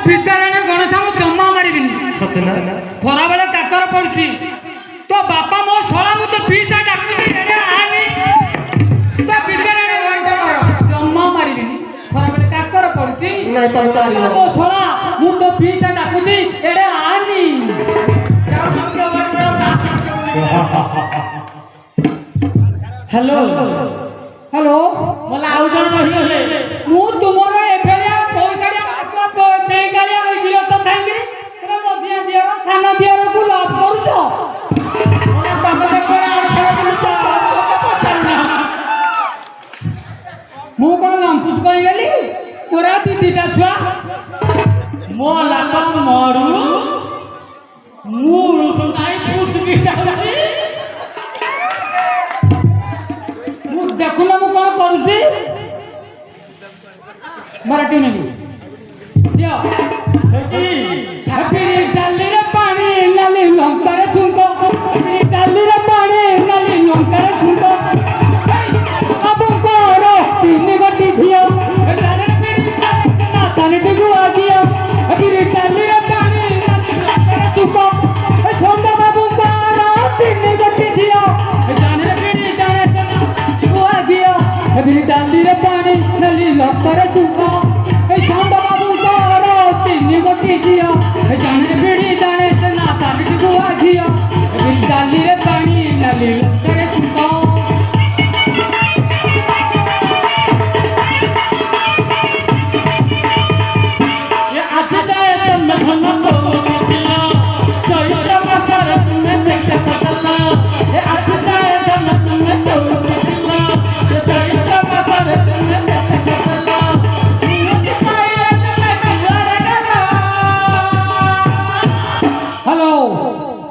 ଭିତରଣେ ଗଣେଶ ମୁଁ ଜମା ମାରିବିନି। ସତେ ନା? ଖରାବେଳେ କାକର ପଡୁଛି ତୋ ବାପା ମୋ ଶଳା ମୁଁ ତୋ ପିଇସା ଡାକୁଛି ଏଣେ ଆନି ତୋ ଭିତରଣେ ଜମା ମାରିବିନି। ଖରାବେଳେ କାକର ପଡୁଛି ମୋ ଶଳା ମୁଁ ତୋ ପିଇସା ଡାକୁଛି ଏଣେ ଆନି। ହ୍ୟାଲୋ ହ୍ୟାଲୋ ମଲା ଆଉ ଜଣ ରହିଗଲେ। ମୁଁ ତୁମର ଏଭଳିଆ ପଇସାଳିଆ ପେଇକାଳିଆ ଝିଅ ତ ଥାଇକି ମଝିଆ ଝିଅର ସାନ ଝିଅରକୁ ଲଭ୍ କରୁଛ। ମୁଁ କଣ ଲମ୍ପୁଚ କହିଗଲି ପୁରା ଦିଦିଟା ଛୁଆ ମୋ ଲାପ ମରୁ ମୁଁ ନାଇଁ ପୁଷି ସାରୁଛି। ମୁଁ ଦେଖୁନ ମୁଁ କଣ କରୁଛି। ମରାठी ନେବି ଦିଅ। ଡାଲିରେ ପାଣି ନାଲି ଲଙ୍କାରେ ଠୁଙ୍କ ଡାଲିରେ ପାଣି ନାଲି ଲଙ୍କାରେ ଠୁଙ୍କ ବାବୁଙ୍କର ତିନି ଗୋଟି ଝିଅ ନାସାନିଟିକୁ ଆଗିଅ ଡାଲିରେ ପାଣି ଠୁଙ୍କ ସନ୍ଧ୍ୟା ବାବୁଙ୍କର ତିନି ଗୋଟି ଝିଅ ଡାଲିରେ ପାଣି ନାଲି ଲଙ୍କାରେ ଠୁଙ୍କ ସନ୍ଧ୍ୟା ବାବୁଙ୍କର ତିନି ଗୋଟି ଝିଅ ଜାଣେ ବିଡ଼ି ଜାଣେ ନାସାନିଟିକୁ ଆଗିଅ ଡାଲିରେ ପାଣି ନାଲି ଲଙ୍କାରେ ଠୁଙ୍କ।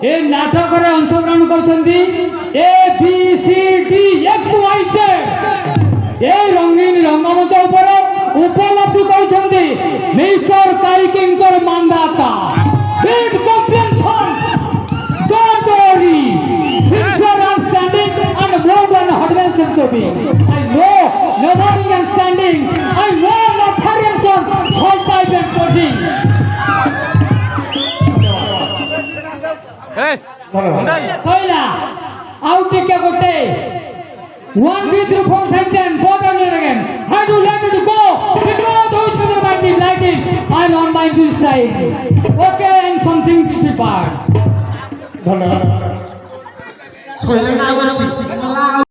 ए नाटकरे अंशग्रहण करछन्ती ABCDXYZ ए रंगीन रंगमंच ऊपर उपलब्धि करछन्ती मिस्टर काइकिंकर मानदाता big complexion don't worry singer are standing and more than हडवेंसन to be I know nobody is standing I know the Harrison whole type and posing Hola, out take a good day. 1, 2, 3, 4, 5, 10, 4 and again. How do you like me to go? Because those people might be lighting. I'm on my good side. Okay, and something to be part.